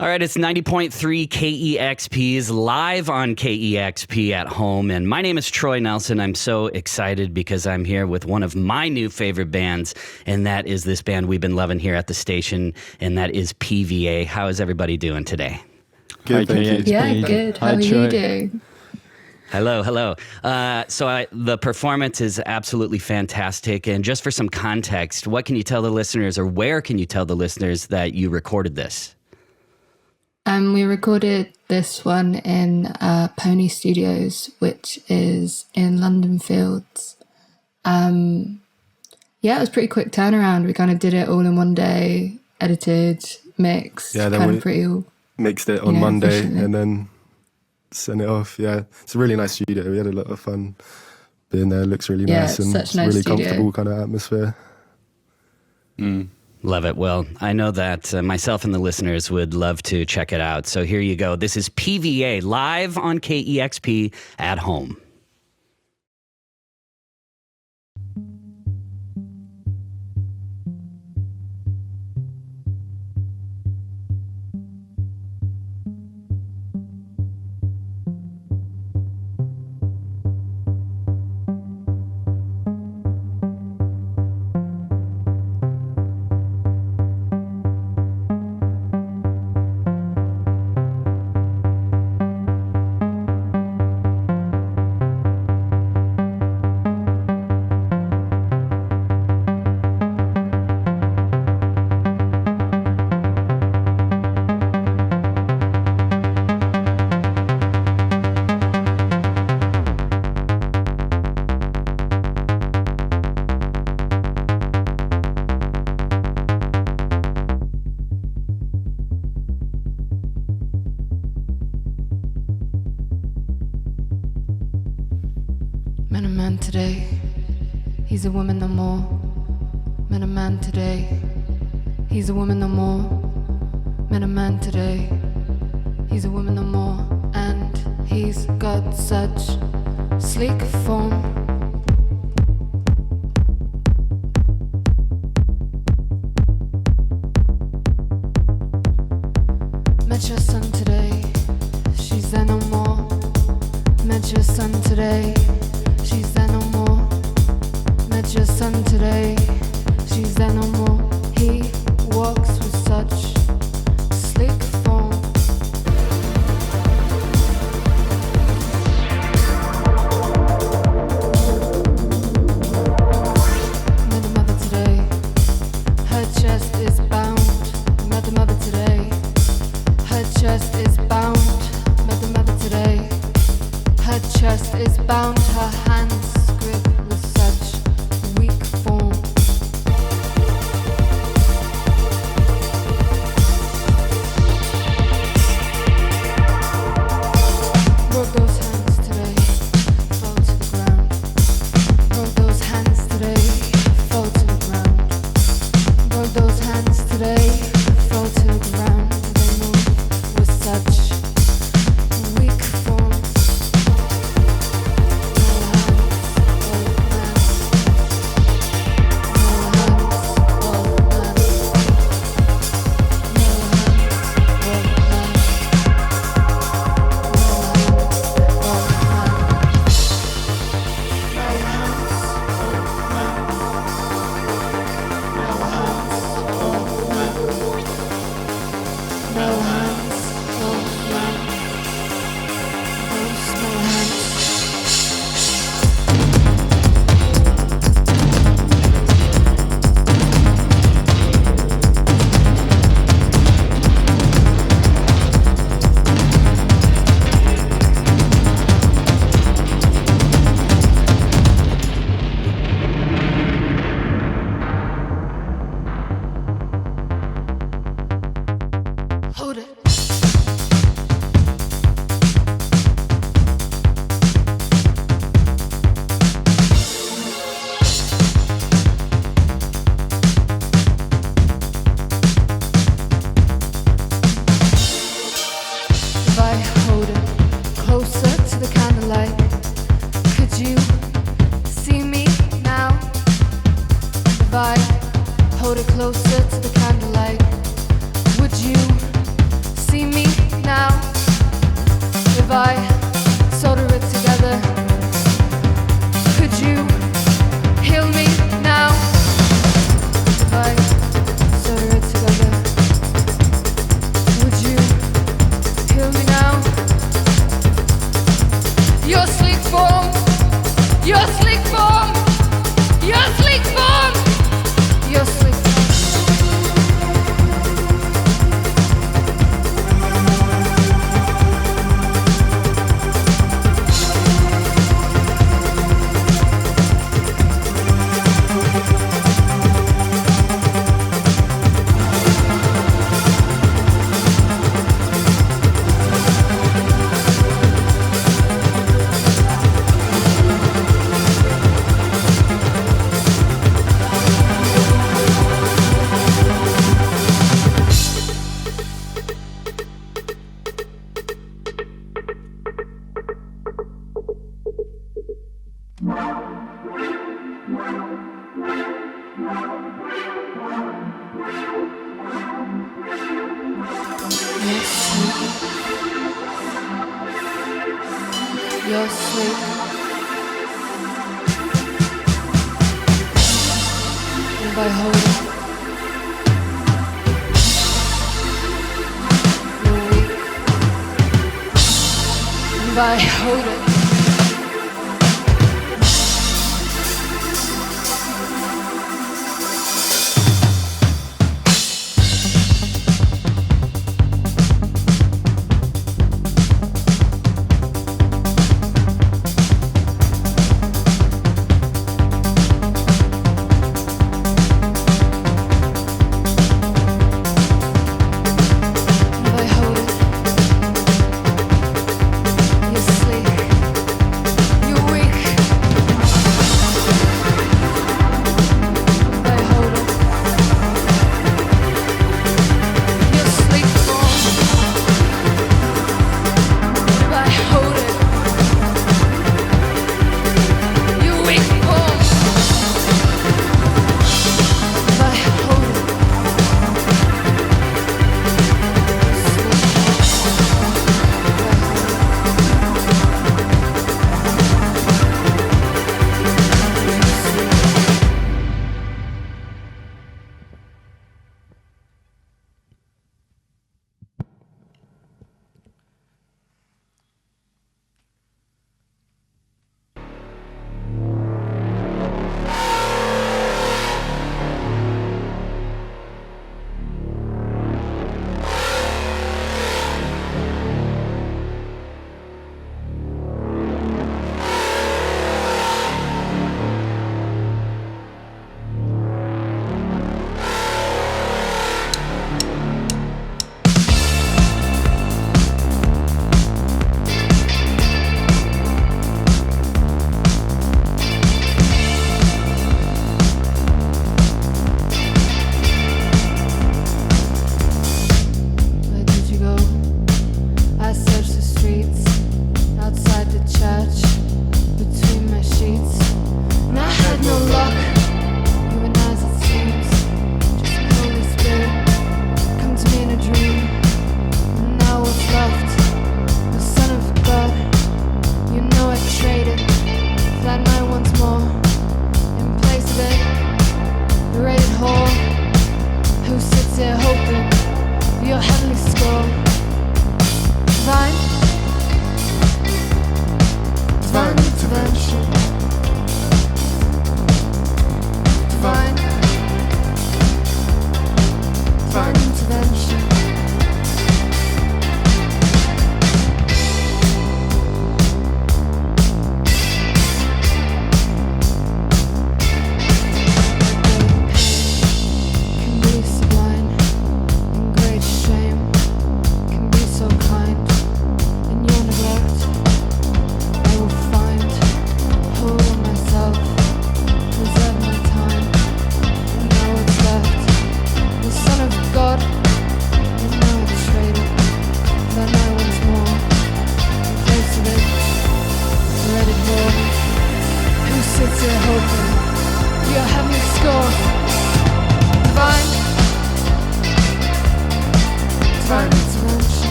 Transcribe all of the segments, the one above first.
All right, it's 90.3 KEXP's live on KEXP at home. And my name is Troy Nelson. I'm so excited because I'm here with one of my new favorite bands, and that is this band we've been loving here at the station, and that is PVA. How is everybody doing today? Good, thank you. Yeah, good. How are you doing? Hello. The performance is absolutely fantastic. And just for some context, what can you tell the listeners, or where can you tell the listeners that you recorded this? We recorded this one in Pony Studios, which is in London Fields. It was pretty quick turnaround. We kind of did it all in one day, edited, mixed, mixed it on Monday and then sent it off. Yeah, it's a really nice studio. We had a lot of fun being there. It looks really nice and such it's nice really studio. comfortable kind of atmosphere. Love it. Well, I know that myself and the listeners would love to check it out. So here you go. This is PVA live on KEXP at home. Met a man today, he's a woman no more. Met a man today, he's a woman no more. Met a man today, he's a woman no more. And he's got such sleek form. Met your son today, she's there no more. Met your son today, she's there no more. Met your son today, she's there no more. He walks with such sleek form. Met the mother today, her chest is bound. Met the mother today, her chest is bound. Met the mother today, her chest is bound, her hands grip with such weak form. Broke those hands today, fall to the ground. Broke those hands today, fall to the ground. Broke those hands today, fall to the ground. They move with such weak form. Hold it. If I hold it closer to the candlelight, could you see me now? If I hold it closer to the candlelight, would you You're asleep. You're asleep. And if I hold it, you're weak. And if I hold it, if I hold it, you sleep.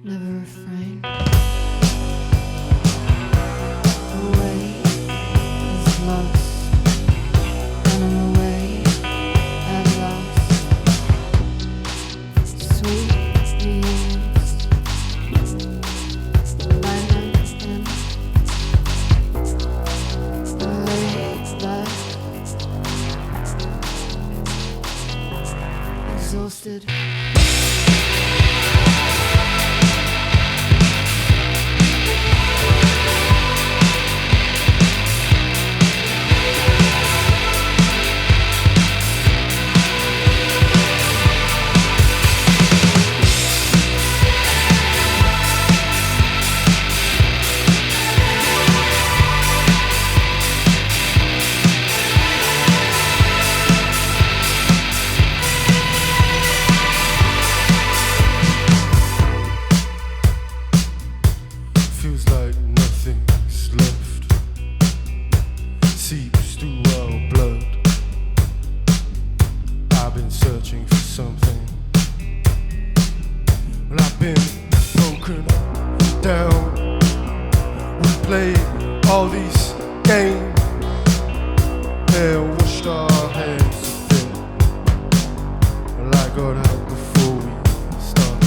never refrain. The way is lost, and I'm away at last. Sweet reunions, alignment in the late life, exhausted. Feels like nothing's left. Seeps through our blood. I've been searching for something. Well, I've been broken down. We played all these games. Yeah, washed our hands a bit. Well, I got out before we started.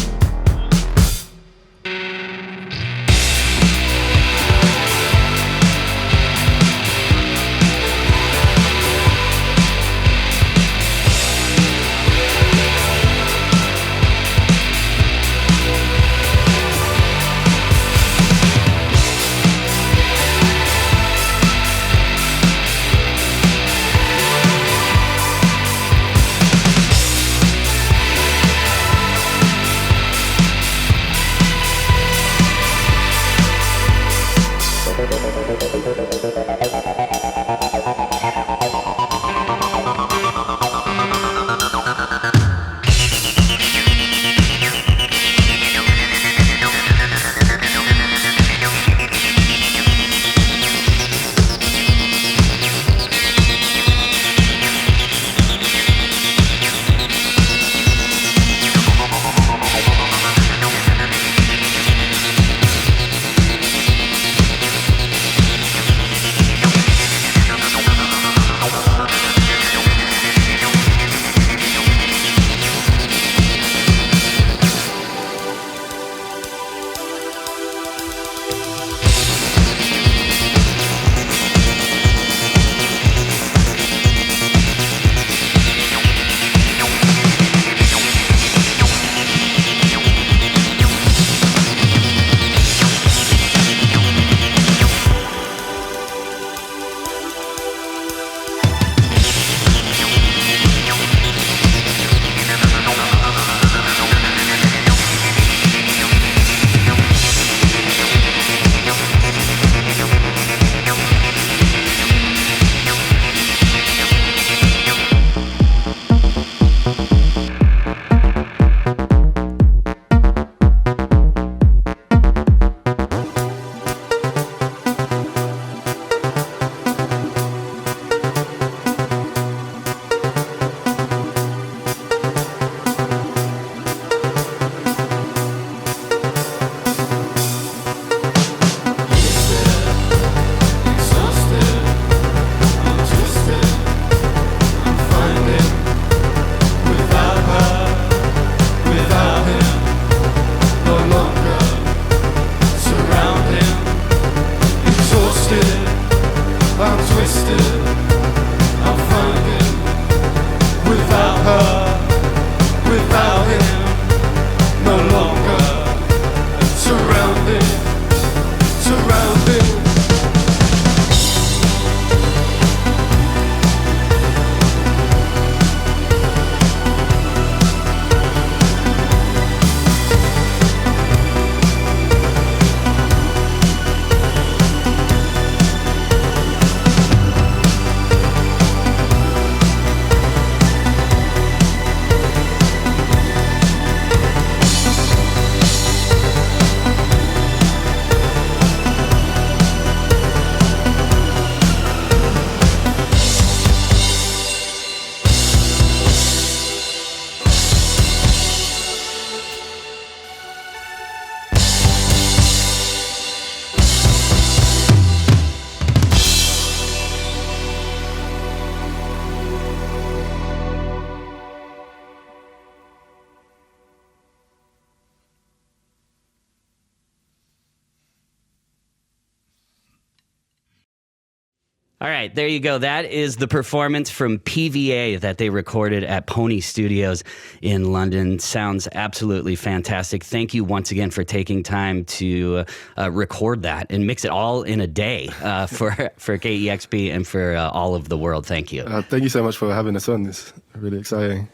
All right, there you go. That is the performance from PVA that they recorded at Pony Studios in London. Sounds absolutely fantastic. Thank you once again for taking time to record that and mix it all in a day for KEXP and for all of the world. Thank you. Thank you so much for having us on. It's really exciting.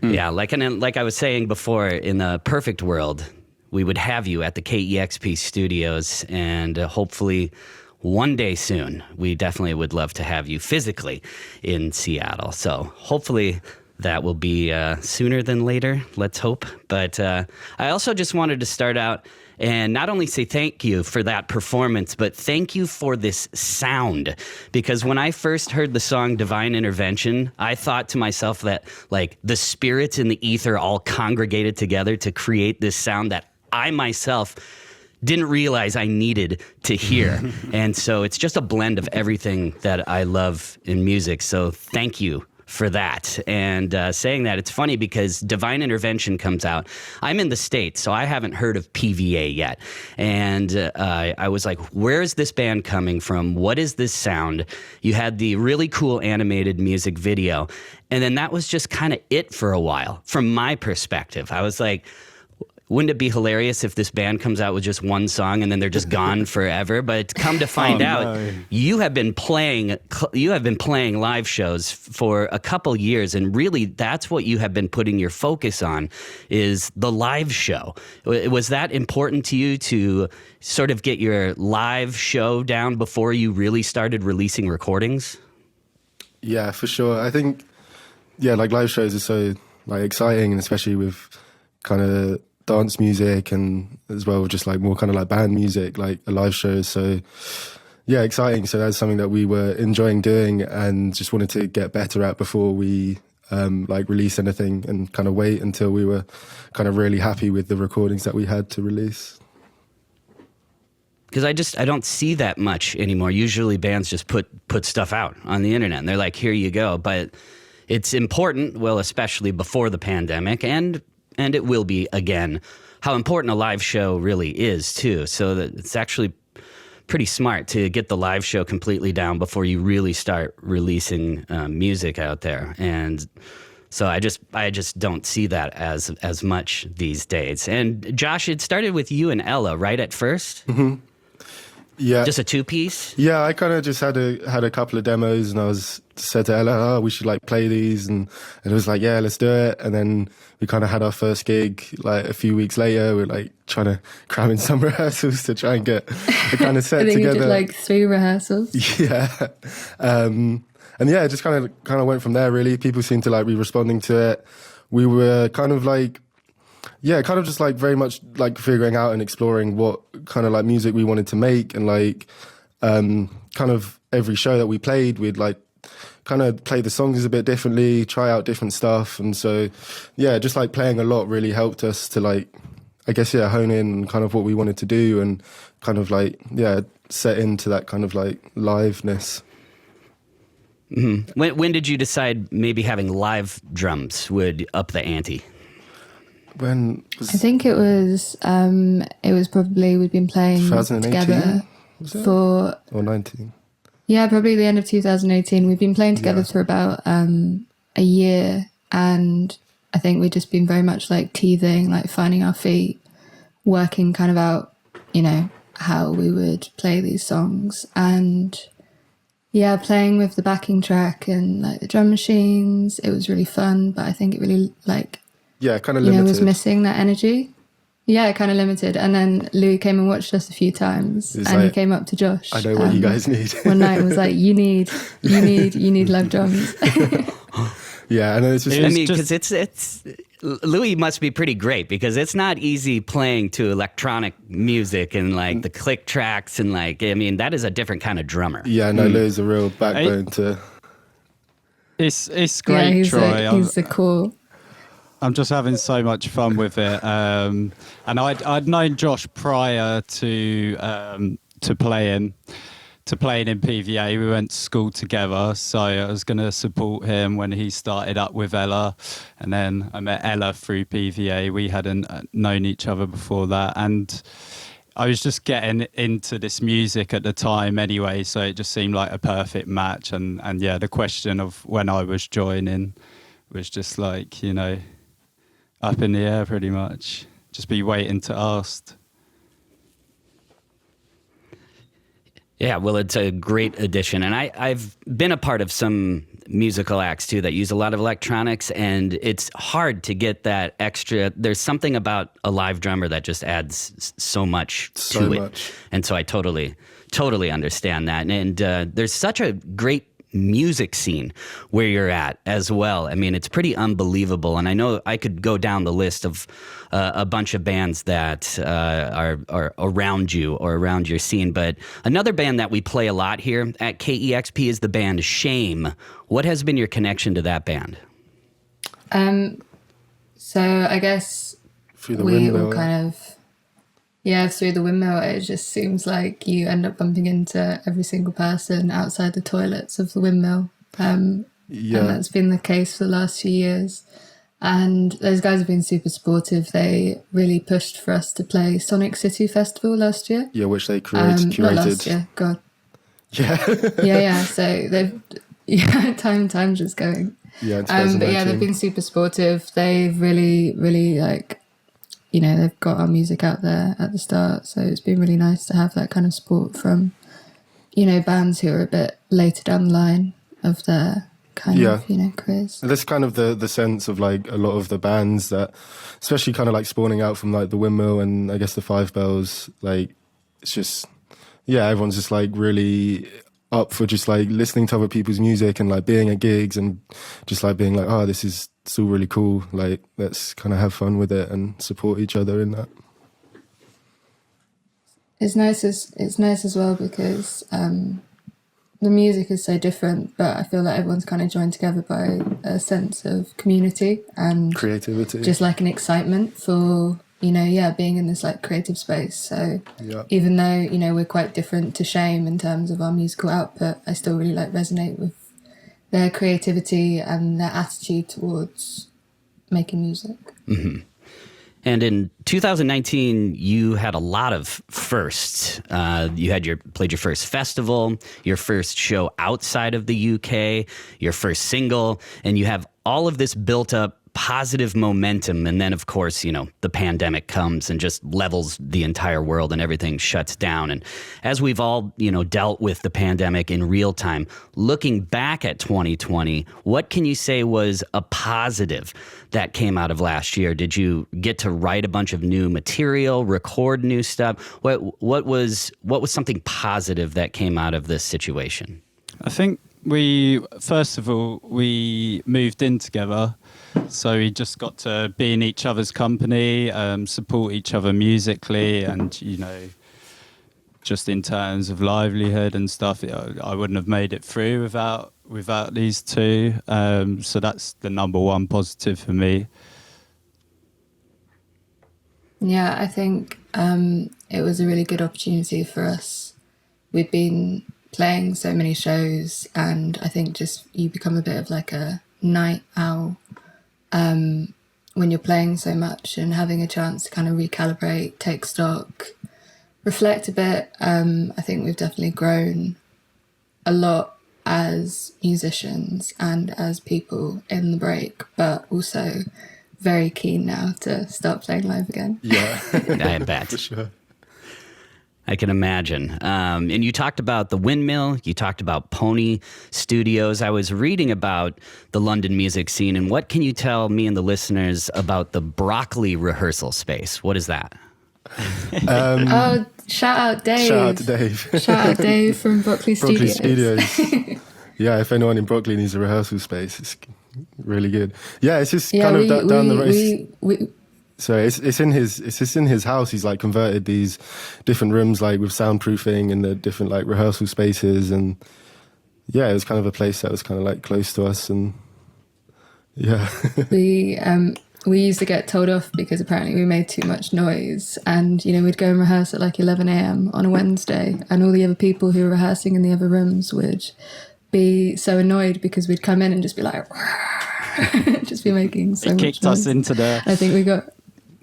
Yeah, like I was saying before, in the perfect world, we would have you at the KEXP studios, and hopefully one day soon, we definitely would love to have you physically in Seattle. So hopefully that will be sooner than later, let's hope. But I also just wanted to start out and not only say thank you for that performance, but thank you for this sound. Because when I first heard the song Divine Intervention, I thought to myself that like the spirits in the ether all congregated together to create this sound that I myself didn't realize I needed to hear. And so it's just a blend of everything that I love in music. So thank you for that. And saying that, it's funny because Divine Intervention comes out. I'm in the States, so I haven't heard of PVA yet. And I was like, where is this band coming from? What is this sound? You had the really cool animated music video. And then that was just kind of it for a while, from my perspective. I was like, wouldn't it be hilarious if this band comes out with just one song and then they're just gone forever? But come to find out, you have been playing live shows for a couple years, and really that's what you have been putting your focus on is the live show. Was that important to you to sort of get your live show down before you really started releasing recordings? Yeah, for sure. I think, like live shows are so like exciting, and especially with kind of dance music and as well just like more kind of like band music, like a live show is so exciting. So that's something that we were enjoying doing and just wanted to get better at before we like release anything, and kind of wait until we were kind of really happy with the recordings that we had to release. Because I don't see that much anymore. Usually bands just put stuff out on the internet and they're like, here you go. But it's important, well, especially before the pandemic, and it will be again, how important a live show really is too. So that it's actually pretty smart to get the live show completely down before you really start releasing music out there. And so I just don't see that as much these days. And Josh, it started with you and Ella, right, at first? Mm-hmm. Yeah. Just a two-piece? Yeah, I kind of just had a couple of demos, and I said to Ella, we should like play these, and it was like, yeah, let's do it. And then we kind of had our first gig like a few weeks later. We're like trying to cram in some rehearsals to try and get the kind of set I think together. we did like 3 rehearsals. Yeah. And yeah, it just kind of went from there, really. People seemed to like be responding to it. We were kind of like, kind of just like very much like figuring out and exploring what kind of like music we wanted to make, and like kind of every show that we played, we'd like kind of play the songs a bit differently, try out different stuff. And so, just like playing a lot really helped us to like, I guess, hone in kind of what we wanted to do, and kind of like, set into that kind of like liveness. Mm-hmm. When did you decide maybe having live drums would up the ante? I think it was probably, we'd been playing 2018, together or 19. Yeah, probably the end of 2018. We've been playing together for about a year, and I think we've just been very much like teething, like finding our feet, working kind of out, how we would play these songs, and playing with the backing track and like the drum machines. It was really fun, but I think it really like kind of limited. Was missing that energy. Yeah, kind of limited. And then Louis came and watched us a few times, and like, he came up to Josh. I know what you guys need. One night and was like, you need live drums. Yeah, and it's just, I mean, because it's Louis must be pretty great, because it's not easy playing to electronic music and like the click tracks and like, I mean, that is a different kind of drummer. Yeah, no, Louis is a real backbone to. It's great, he's Troy. He's the cool. I'm just having so much fun with it, and I'd known Josh prior to playing in PVA. We went to school together, so I was going to support him when he started up with Ella, and then I met Ella through PVA. We hadn't known each other before that, and I was just getting into this music at the time anyway, so it just seemed like a perfect match. And yeah, the question of when I was joining was just like, you know, up in the air pretty much. Just be waiting to ask. Yeah, well, it's a great addition. And I've been a part of some musical acts, too, that use a lot of electronics. And it's hard to get that extra. There's something about a live drummer that just adds so much to it. And so I totally understand that. And there's such a great music scene where you're at as well. I mean, it's pretty unbelievable. And I know I could go down the list of a bunch of bands that are around you or around your scene. But another band that we play a lot here at KEXP is the band Shame. What has been your connection to that band? So I guess Through the we windmill. all kind of, through the windmill, it just seems like you end up bumping into every single person outside the toilets of the windmill. And that's been the case for the last few years. And those guys have been super supportive. They really pushed for us to play Sonic City Festival last year. Yeah, which they curated. Not last year, God. Yeah. Yeah. So they've, time's just going. Yeah, in but yeah, they've been super supportive. They've really, really like, you know, they've got our music out there at the start. So it's been really nice to have that kind of support from, you know, bands who are a bit later down the line of their kind of, you know, careers. That's kind of the sense of like a lot of the bands that, especially kind of like spawning out from like the Windmill and I guess the Five Bells, like it's just, everyone's just like really up for just like listening to other people's music and like being at gigs and just like being like, oh, this is still really cool. Like, let's kind of have fun with it and support each other in that. It's nice as well because the music is so different, but I feel like everyone's kind of joined together by a sense of community and creativity, just like an excitement for, you know, being in this like creative space. So even though, you know, we're quite different to Shame in terms of our musical output, I still really like resonate with their creativity and their attitude towards making music. Mm-hmm. And in 2019, you had a lot of firsts. You had played your first festival, your first show outside of the UK, your first single, and you have all of this built up positive momentum. And then, of course, you know, the pandemic comes and just levels the entire world and everything shuts down. And as we've all, you know, dealt with the pandemic in real time, looking back at 2020, what can you say was a positive that came out of last year? Did you get to write a bunch of new material, record new stuff? What was something positive that came out of this situation? I think first of all, we moved in together. So we just got to be in each other's company, support each other musically, and, you know, just in terms of livelihood and stuff, I wouldn't have made it through without these two. So that's the number one positive for me. Yeah, I think it was a really good opportunity for us. We've been playing so many shows, and I think just you become a bit of like a night owl when you're playing so much, and having a chance to kind of recalibrate, take stock, reflect a bit. I think we've definitely grown a lot as musicians and as people in the break, but also very keen now to start playing live again. Yeah, I bet. For sure. I can imagine. And you talked about the Windmill, you talked about Pony Studios. I was reading about the London music scene, and what can you tell me and the listeners about the Broccoli rehearsal space? What is that? Shout out Dave. Shout out to Dave. Shout out Dave from Broccoli Studios. Yeah, if anyone in Broccoli needs a rehearsal space, it's really good. Yeah, it's just kind of down the road. So it's just in his house. He's like converted these different rooms like with soundproofing and the different like rehearsal spaces, and it was kind of a place that was kind of like close to us. And we used to get told off because apparently we made too much noise, and you know, we'd go and rehearse at like 11 a.m. on a Wednesday, and all the other people who were rehearsing in the other rooms would be so annoyed because we'd come in and just be like just be making so much noise. It kicked us into the I think we got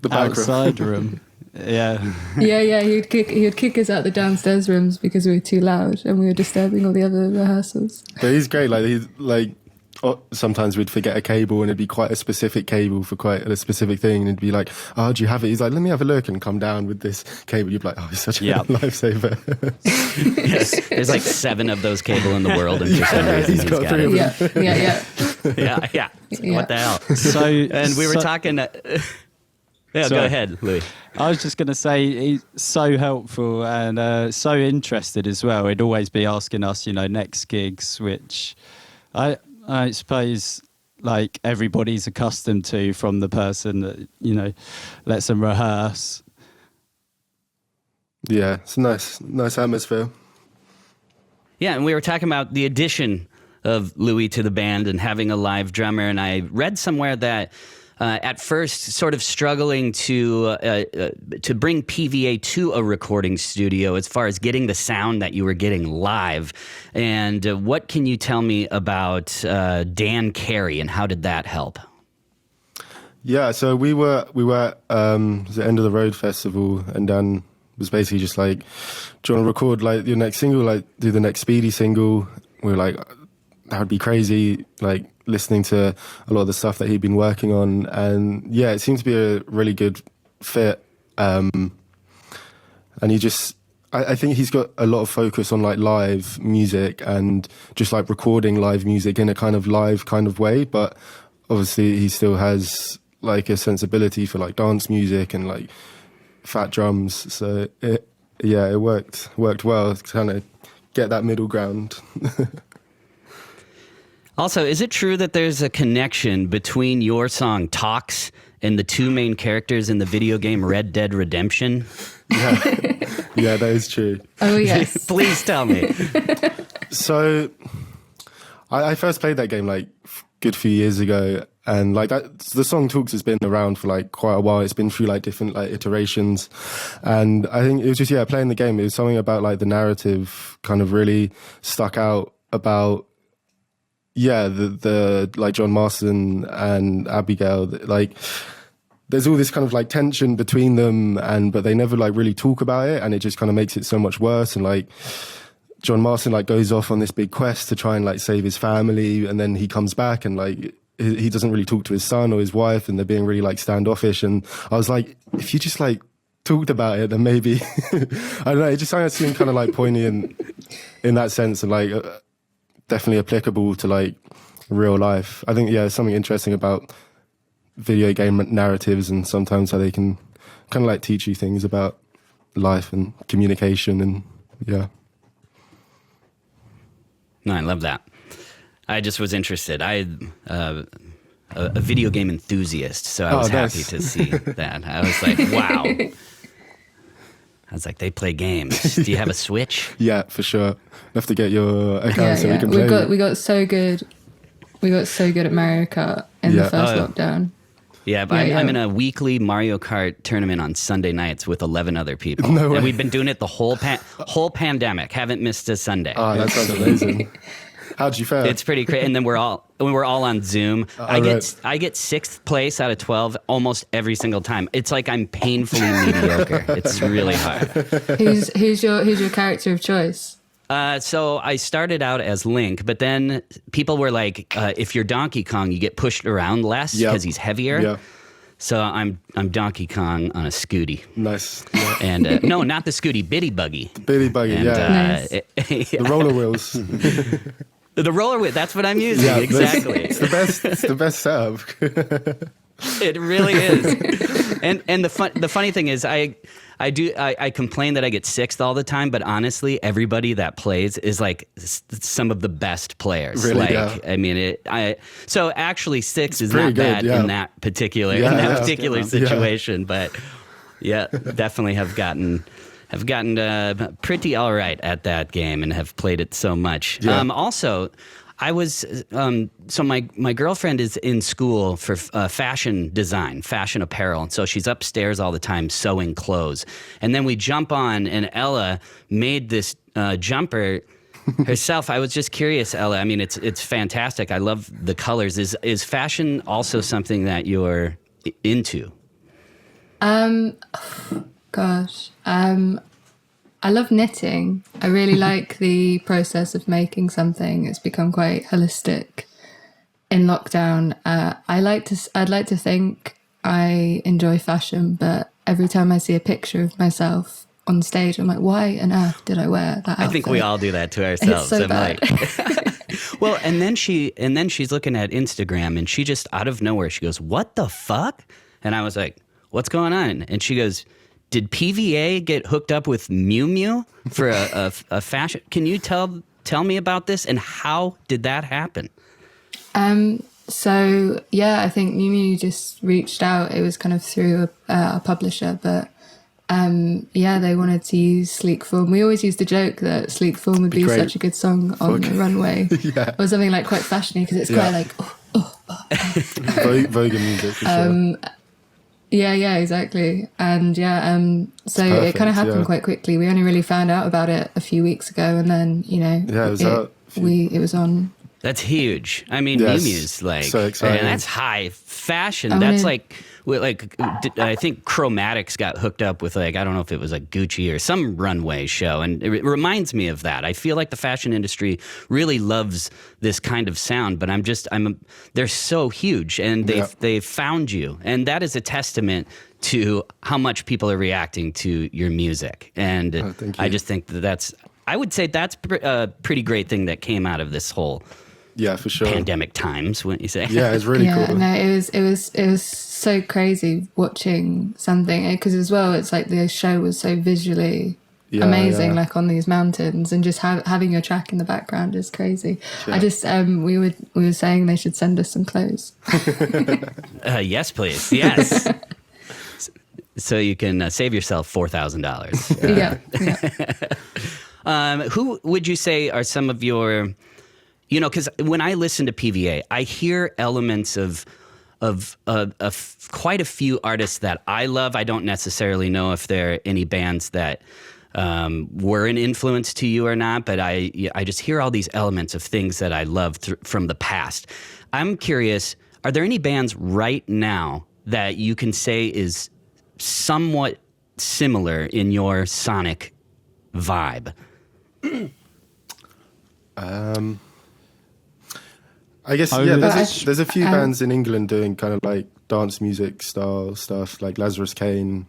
the back outside room. Yeah. Yeah. He would kick us out the downstairs rooms because we were too loud and we were disturbing all the other rehearsals. But he's great. Like he's like. Sometimes we'd forget a cable and it'd be quite a specific cable for quite a specific thing, and it'd be like, oh, do you have it? He's like, let me have a look, and come down with this cable. You'd be like, oh, he's such a lifesaver. Yes, there's like 7 of those cable in the world, and for some reason he's got 3 it. of them. Yeah. What the hell? So, And we were talking. Go ahead, Louis. I was just going to say he's so helpful and so interested as well. He'd always be asking us, next gigs, which I suppose like everybody's accustomed to from the person that, lets them rehearse. Yeah, it's a nice atmosphere. Yeah, and we were talking about the addition of Louis to the band and having a live drummer, and I read somewhere that at first sort of struggling to bring PVA to a recording studio as far as getting the sound that you were getting live. And what can you tell me about Dan Carey and how did that help? Yeah, so we were at the End of the Road festival, and Dan was basically just like, do you want to record like your next single, like do the next Speedy single? We were like, that would be crazy, like listening to a lot of the stuff that he'd been working on. And yeah, it seemed to be a really good fit. And he just, I think he's got a lot of focus on like live music and just like recording live music in a kind of live kind of way. But obviously he still has like a sensibility for like dance music and like fat drums. So it worked well to kind of get that middle ground. Also, is it true that there's a connection between your song Talks and the 2 main characters in the video game Red Dead Redemption? Yeah, that is true. Oh, yes. Please tell me. So I first played that game like a good few years ago, and like that, the song Talks has been around for like quite a while. It's been through like different like iterations, and I think it was just playing the game. It was something about like the narrative kind of really stuck out about the like John Marston and Abigail. Like there's all this kind of like tension between them, but they never like really talk about it, and it just kind of makes it so much worse. And like John Marston like goes off on this big quest to try and like save his family, and then he comes back and like he doesn't really talk to his son or his wife, and they're being really like standoffish. And I was like, if you just like talked about it, then maybe I don't know. It just seemed kind of like poignant in that sense, and like definitely applicable to like real life. I think there's something interesting about video game narratives and sometimes how they can kind of like teach you things about life and communication, and No, I love that. I just was interested. I'm a video game enthusiast, so I was happy to see that. I was like, wow. I was like, they play games. Do you have a Switch? Yeah, for sure. You have to get your account so we can play. We got so good. We got so good at Mario Kart in the first lockdown. Yeah, but I'm in a weekly Mario Kart tournament on Sunday nights with 11 other people. No way. And we've been doing it the whole pandemic. Haven't missed a Sunday. Oh, that sounds amazing. How'd you fare? It's pretty crazy. And then we're all on Zoom. I get 6th place out of 12 almost every single time. It's like I'm painfully mediocre. It's really hard. Who's your character of choice? So I started out as Link, but then people were like, if you're Donkey Kong, you get pushed around less because he's heavier. Yeah. So I'm Donkey Kong on a Scooty. Nice. Yeah. And no, not the Scooty, Bitty Buggy. The Bitty Buggy, and, nice. The roller wheels. The roller wheel, that's what I'm using. Yeah, exactly. It's the best setup. It really is. And the funny thing is I complain that I get 6th all the time, but honestly, everybody that plays is like some of the best players. Really, like, I mean, so actually 6 is not bad in that particular situation, but definitely have gotten pretty all right at that game and have played it so much. Yeah. Also, I was so my girlfriend is in school for fashion design, fashion apparel, and so she's upstairs all the time sewing clothes. And then we jump on, and Ella made this jumper herself. I was just curious, Ella. I mean, it's fantastic. I love the colors. Is fashion also something that you're into? Gosh. I love knitting. I really like the process of making something. It's become quite holistic in lockdown. I'd like to think I enjoy fashion, but every time I see a picture of myself on stage, I'm like, why on earth did I wear that outfit? I think we all do that to ourselves. It's so bad. Well, and then she's looking at Instagram, and she just out of nowhere, she goes, "What the fuck?" And I was like, "What's going on?" And she goes, "Did PVA get hooked up with Miu Miu for a fashion? Can you tell me about this, and how did that happen?" So yeah, I think Miu Miu just reached out. It was kind of through a publisher, but yeah, they wanted to use Sleek Form. We always used the joke that Sleek Form would be Great. such a good song on the runway, Yeah. or something like quite fashiony because it's quite like Vogue music for sure. yeah, exactly. And yeah, so perfect, it kind of happened yeah. quite quickly. We only really found out about it a few weeks ago, and then Yeah, it was out. it was on. That's huge. I mean, Yes, Miu Miu's like, so exciting. and that's high fashion. I That's mean- I think Chromatics got hooked up with I don't know if it was like Gucci or some runway show, and it reminds me of that. I feel like the fashion industry really loves this kind of sound, but they're so huge, and they've found you, and that is a testament to how much people are reacting to your music, and thank you. I just think I would say that's a pretty great thing that came out of this whole Yeah, for sure. pandemic times, wouldn't you say? Yeah, it's really Yeah, cool. no, it was so crazy watching something because as well, it's like the show was so visually amazing, yeah. like on these mountains, and just having your track in the background is crazy. Yeah. I just we were saying they should send us some clothes. Yes, please. Yes. So you can save yourself $4,000. Yeah. Who would you say are some of your, because when I listen to PVA, I hear elements of quite a few artists that I love. I don't necessarily know if there are any bands that were an influence to you or not, but I just hear all these elements of things that I love from the past. I'm curious, are there any bands right now that you can say is somewhat similar in your sonic vibe? I guess, Oh, yeah, really? there's a few bands in England doing kind of like dance music style stuff, like Lazarus Kane,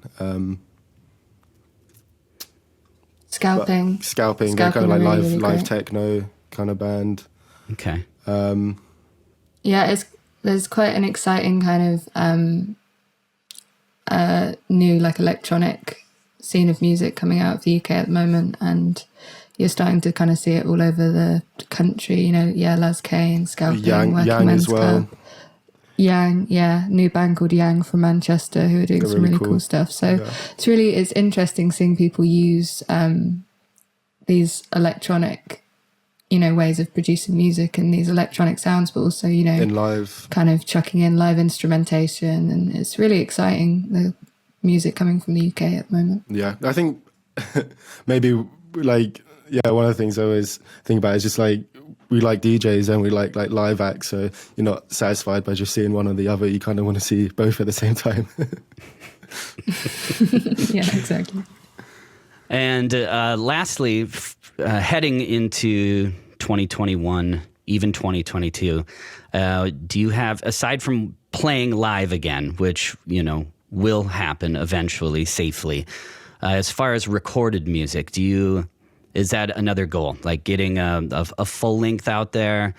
Scalping. Scalping, they're kind of are like really, really live great. techno kind of band. Okay. Yeah, there's quite an exciting kind of new like electronic scene of music coming out of the UK at the moment, and you're starting to kind of see it all over the country. Laz Kane, Scalping, Working Yang Men's as well. Club. Yang, yeah, new band called Yang from Manchester who are doing They're some really really cool cool. stuff. So Yeah. it's interesting seeing people use these electronic, ways of producing music and these electronic sounds, but also, In live. kind of chucking in live instrumentation, and it's really exciting, the music coming from the UK at the moment. Yeah, I think maybe like, one of the things I always think about is just like, we like DJs and we like live acts, so you're not satisfied by just seeing one or the other. You kind of want to see both at the same time. Yeah, exactly. And lastly, heading into 2021, even 2022, do you have, aside from playing live again, which, will happen eventually safely, as far as recorded music, is that another goal? Like getting a full length out there,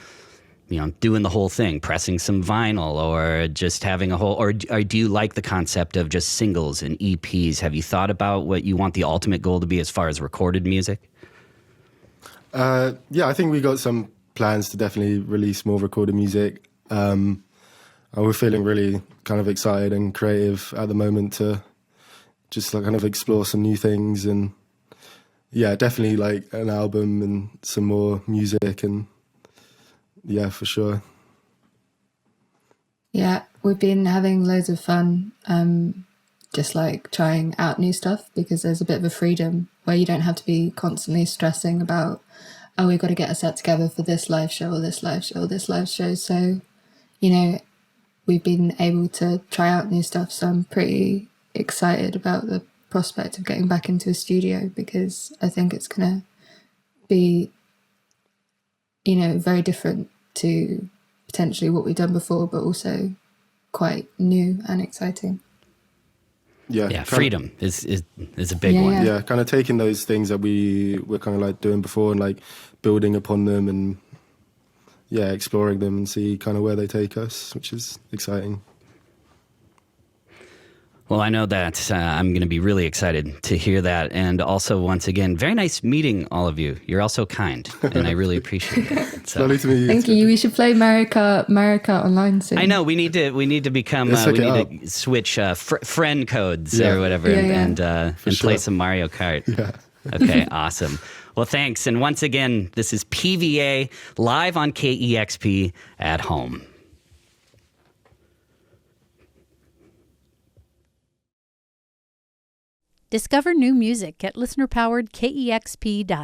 doing the whole thing, pressing some vinyl, or just having or do you like the concept of just singles and EPs? Have you thought about what you want the ultimate goal to be as far as recorded music? Yeah, I think we got some plans to definitely release more recorded music. And we're feeling really kind of excited and creative at the moment to just like kind of explore some new things, and yeah, definitely like an album and some more music, and yeah, for sure. Yeah, we've been having loads of fun, just like trying out new stuff, because there's a bit of a freedom where you don't have to be constantly stressing about, oh, we've got to get a set together for this live show or this live show or this live show. So, we've been able to try out new stuff. So I'm pretty excited about the prospect of getting back into a studio, because I think it's going to be, very different to potentially what we've done before, but also quite new and exciting. Yeah, freedom is a big one. Yeah, kind of taking those things that we were kind of like doing before and like building upon them and exploring them and see kind of where they take us, which is exciting. Well, I know that I'm going to be really excited to hear that. And also, once again, very nice meeting all of you. You're all so kind, and I really appreciate it. So. Lovely to meet you. Thank you. We should play Marika online soon. I know we need to become to switch friend codes or whatever and play some Mario Kart. Yeah. Okay, awesome. Well, thanks. And once again, this is PVA live on KEXP at home. Discover new music at listener-powered KEXP.org.